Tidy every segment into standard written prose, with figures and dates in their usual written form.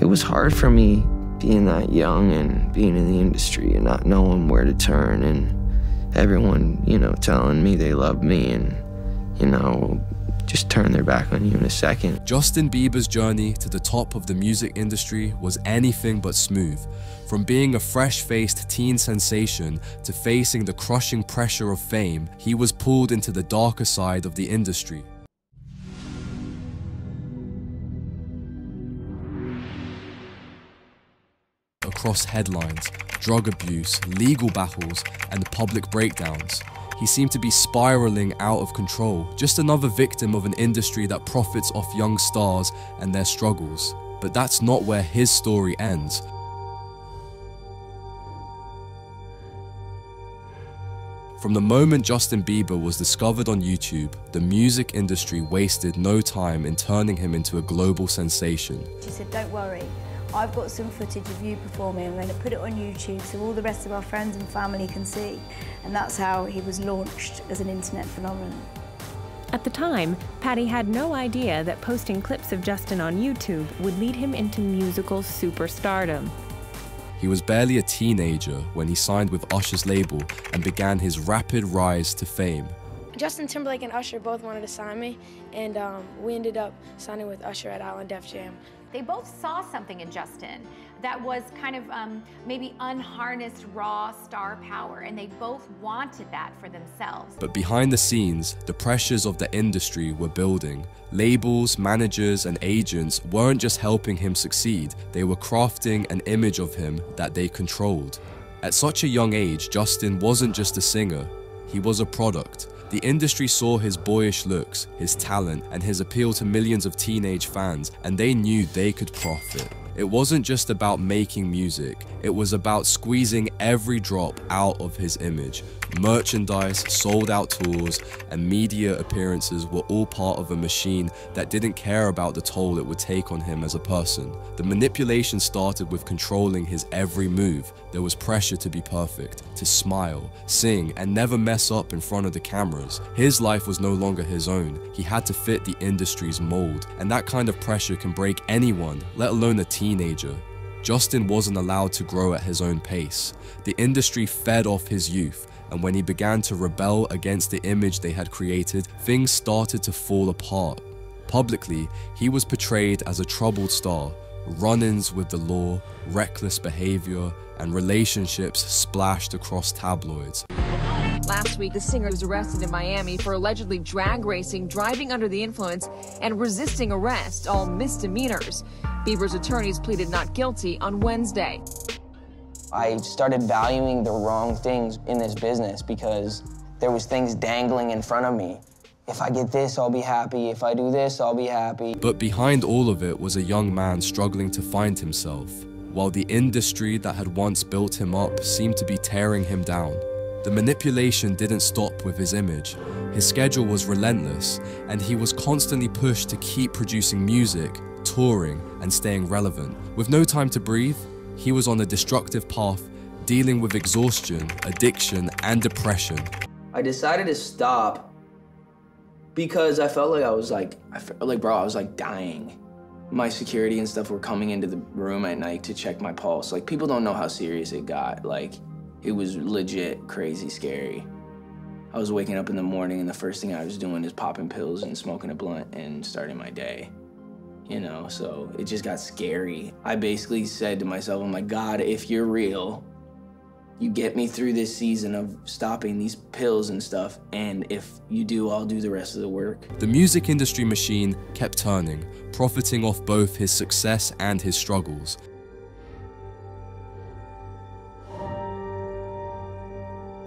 was hard for me being that young and being in the industry and not knowing where to turn, and everyone, you know, telling me they love me and, you know, just turn their back on you in a second. Justin Bieber's journey to the top of the music industry was anything but smooth. From being a fresh-faced teen sensation to facing the crushing pressure of fame, he was pulled into the darker side of the industry. Across headlines, drug abuse, legal battles, and public breakdowns, he seemed to be spiraling out of control, just another victim of an industry that profits off young stars and their struggles. But that's not where his story ends. From the moment Justin Bieber was discovered on YouTube, the music industry wasted no time in turning him into a global sensation. She said, "Don't worry, I've got some footage of you performing. I'm going to put it on YouTube so all the rest of our friends and family can see." And that's how he was launched as an internet phenomenon. At the time, Patty had no idea that posting clips of Justin on YouTube would lead him into musical superstardom. He was barely a teenager when he signed with Usher's label and began his rapid rise to fame. Justin Timberlake and Usher both wanted to sign me, and we ended up signing with Usher at Island Def Jam. They both saw something in Justin that was kind of maybe unharnessed raw star power, and they both wanted that for themselves. But behind the scenes, the pressures of the industry were building. Labels, managers, and agents weren't just helping him succeed, they were crafting an image of him that they controlled. At such a young age, Justin wasn't just a singer, he was a product. The industry saw his boyish looks, his talent, and his appeal to millions of teenage fans, and they knew they could profit. It wasn't just about making music, it was about squeezing every drop out of his image. Merchandise, sold-out tours, and media appearances were all part of a machine that didn't care about the toll it would take on him as a person. The manipulation started with controlling his every move. There was pressure to be perfect, to smile, sing, and never mess up in front of the cameras. His life was no longer his own. He had to fit the industry's mold, and that kind of pressure can break anyone, let alone a teenager. Justin wasn't allowed to grow at his own pace. The industry fed off his youth, and when he began to rebel against the image they had created, things started to fall apart. Publicly, he was portrayed as a troubled star, run-ins with the law, reckless behavior, and relationships splashed across tabloids. Last week, the singer was arrested in Miami for allegedly drag racing, driving under the influence, and resisting arrest, all misdemeanors. Bieber's attorneys pleaded not guilty on Wednesday. I started valuing the wrong things in this business because there was things dangling in front of me. If I get this, I'll be happy. If I do this, I'll be happy. But behind all of it was a young man struggling to find himself, while the industry that had once built him up seemed to be tearing him down. The manipulation didn't stop with his image. His schedule was relentless, and he was constantly pushed to keep producing music, touring, and staying relevant. With no time to breathe, he was on a destructive path, dealing with exhaustion, addiction, and depression. I decided to stop because I felt like I was dying. My security and stuff were coming into the room at night to check my pulse. Like, people don't know how serious it got. Like, it was legit crazy scary. I was waking up in the morning and the first thing I was doing is popping pills and smoking a blunt and starting my day. You know, so it just got scary. I basically said to myself, oh my God, if you're real, you get me through this season of stopping these pills and stuff, and if you do, I'll do the rest of the work. The music industry machine kept turning, profiting off both his success and his struggles.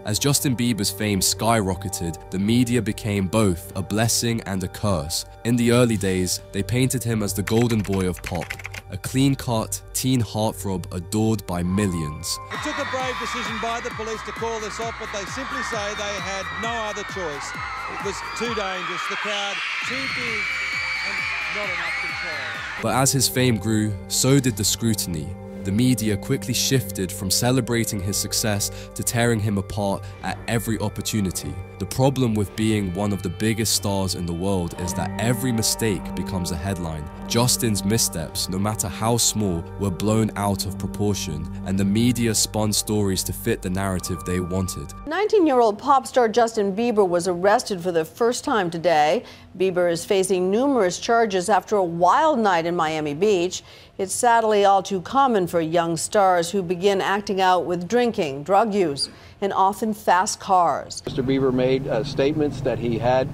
As Justin Bieber's fame skyrocketed, the media became both a blessing and a curse. In the early days, they painted him as the golden boy of pop, a clean-cut teen heartthrob adored by millions. It took a brave decision by the police to call this off, but they simply say they had no other choice. It was too dangerous, the crowd too big and not enough control. But as his fame grew, so did the scrutiny. The media quickly shifted from celebrating his success to tearing him apart at every opportunity. The problem with being one of the biggest stars in the world is that every mistake becomes a headline. Justin's missteps, no matter how small, were blown out of proportion, and the media spun stories to fit the narrative they wanted. 19-year-old pop star Justin Bieber was arrested for the first time today. Bieber is facing numerous charges after a wild night in Miami Beach. It's sadly all too common for young stars who begin acting out with drinking, drug use, and often fast cars. Mr. Bieber made statements that he had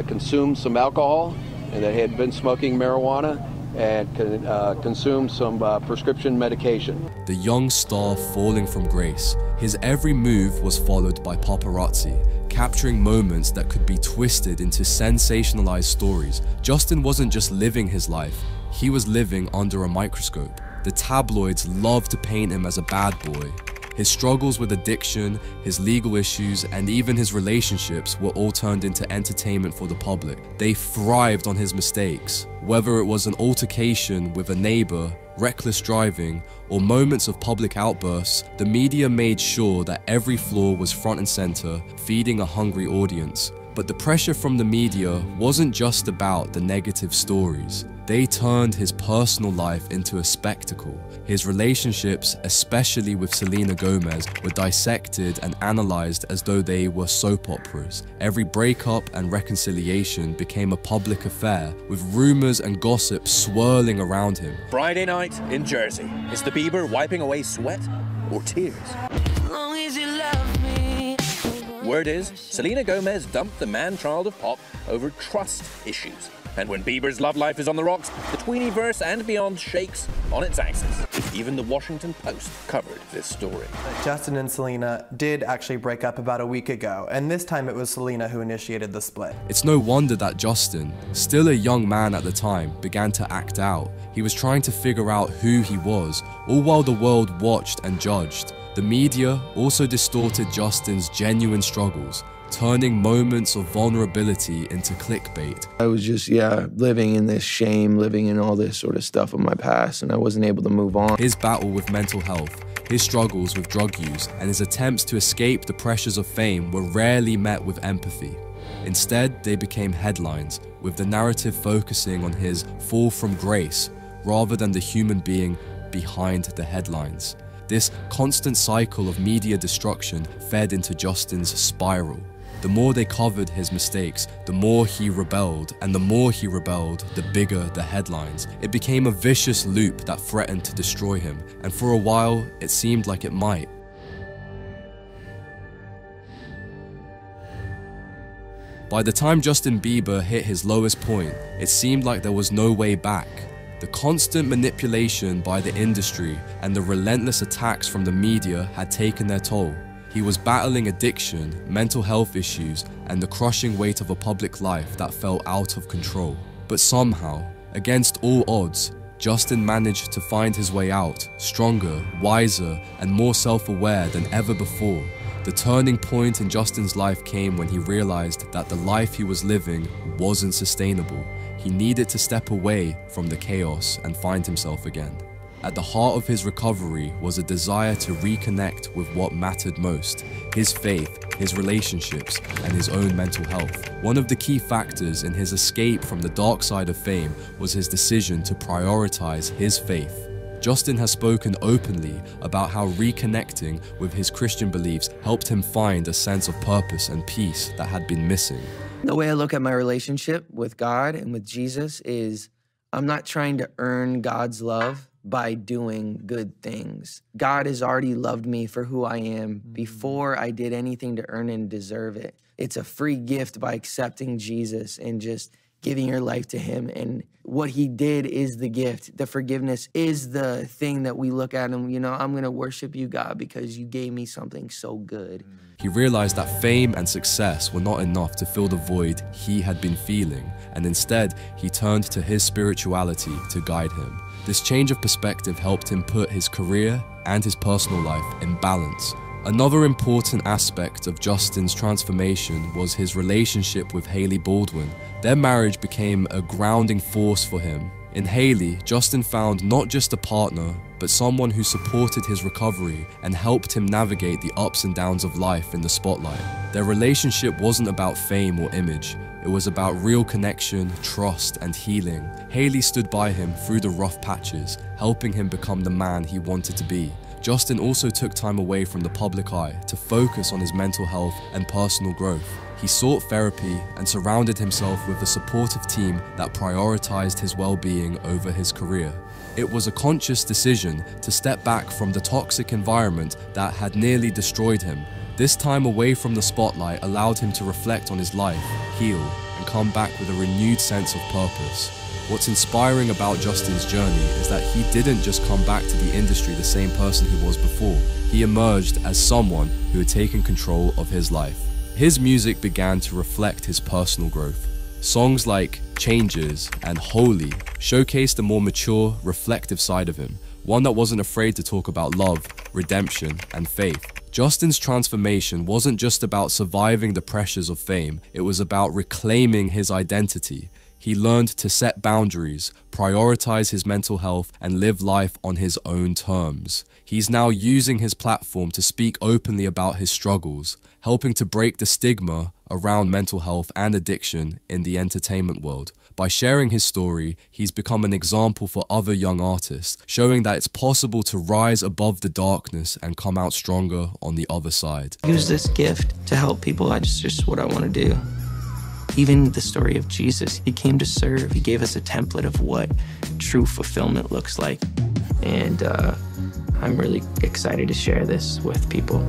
consumed some alcohol and that he had been smoking marijuana and consumed some prescription medication. The young star falling from grace. His every move was followed by paparazzi, capturing moments that could be twisted into sensationalized stories. Justin wasn't just living his life, he was living under a microscope. The tabloids loved to paint him as a bad boy. His struggles with addiction, his legal issues, and even his relationships were all turned into entertainment for the public. They thrived on his mistakes. Whether it was an altercation with a neighbor, reckless driving, or moments of public outbursts, the media made sure that every flaw was front and center, feeding a hungry audience. But the pressure from the media wasn't just about the negative stories. They turned his personal life into a spectacle. His relationships, especially with Selena Gomez, were dissected and analyzed as though they were soap operas. Every breakup and reconciliation became a public affair, with rumors and gossip swirling around him. Friday night in Jersey. Is the Bieber wiping away sweat or tears? Word is, Selena Gomez dumped the man-child of pop over trust issues. And when Bieber's love life is on the rocks, the tweenie-verse and beyond shakes on its axis. Even the Washington Post covered this story. Justin and Selena did actually break up about a week ago, and this time it was Selena who initiated the split. It's no wonder that Justin, still a young man at the time, began to act out. He was trying to figure out who he was, all while the world watched and judged. The media also distorted Justin's genuine struggles, turning moments of vulnerability into clickbait. I was just, living in this shame, living in all this sort of stuff of my past, and I wasn't able to move on. His battle with mental health, his struggles with drug use, and his attempts to escape the pressures of fame were rarely met with empathy. Instead, they became headlines, with the narrative focusing on his fall from grace, rather than the human being behind the headlines. This constant cycle of media destruction fed into Justin's spiral. The more they covered his mistakes, the more he rebelled, and the more he rebelled, the bigger the headlines. It became a vicious loop that threatened to destroy him, and for a while, it seemed like it might. By the time Justin Bieber hit his lowest point, it seemed like there was no way back. The constant manipulation by the industry and the relentless attacks from the media had taken their toll. He was battling addiction, mental health issues, and the crushing weight of a public life that felt out of control. But somehow, against all odds, Justin managed to find his way out, stronger, wiser, and more self-aware than ever before. The turning point in Justin's life came when he realized that the life he was living wasn't sustainable. He needed to step away from the chaos and find himself again. At the heart of his recovery was a desire to reconnect with what mattered most: his faith, his relationships, and his own mental health. One of the key factors in his escape from the dark side of fame was his decision to prioritize his faith. Justin has spoken openly about how reconnecting with his Christian beliefs helped him find a sense of purpose and peace that had been missing. The way I look at my relationship with God and with Jesus is I'm not trying to earn God's love by doing good things. God has already loved me for who I am before I did anything to earn and deserve it. It's a free gift by accepting Jesus and just giving your life to him. And what he did is the gift. The forgiveness is the thing that we look at and, I'm going to worship you, God, because you gave me something so good. He realized that fame and success were not enough to fill the void he had been feeling, and instead, he turned to his spirituality to guide him. This change of perspective helped him put his career and his personal life in balance. Another important aspect of Justin's transformation was his relationship with Hailey Baldwin. Their marriage became a grounding force for him. In Hailey, Justin found not just a partner, but someone who supported his recovery and helped him navigate the ups and downs of life in the spotlight. Their relationship wasn't about fame or image. It was about real connection, trust, and healing. Hailey stood by him through the rough patches, helping him become the man he wanted to be. Justin also took time away from the public eye to focus on his mental health and personal growth. He sought therapy and surrounded himself with a supportive team that prioritized his well-being over his career. It was a conscious decision to step back from the toxic environment that had nearly destroyed him. This time away from the spotlight allowed him to reflect on his life, heal, and come back with a renewed sense of purpose. What's inspiring about Justin's journey is that he didn't just come back to the industry the same person he was before. He emerged as someone who had taken control of his life. His music began to reflect his personal growth. Songs like Changes and Holy showcased a more mature, reflective side of him, one that wasn't afraid to talk about love, redemption, and faith. Justin's transformation wasn't just about surviving the pressures of fame, it was about reclaiming his identity. He learned to set boundaries, prioritize his mental health, and live life on his own terms. He's now using his platform to speak openly about his struggles, helping to break the stigma around mental health and addiction in the entertainment world. By sharing his story, he's become an example for other young artists, showing that it's possible to rise above the darkness and come out stronger on the other side. Use this gift to help people. That's just what I want to do. Even the story of Jesus, he came to serve. He gave us a template of what true fulfillment looks like. And I'm really excited to share this with people.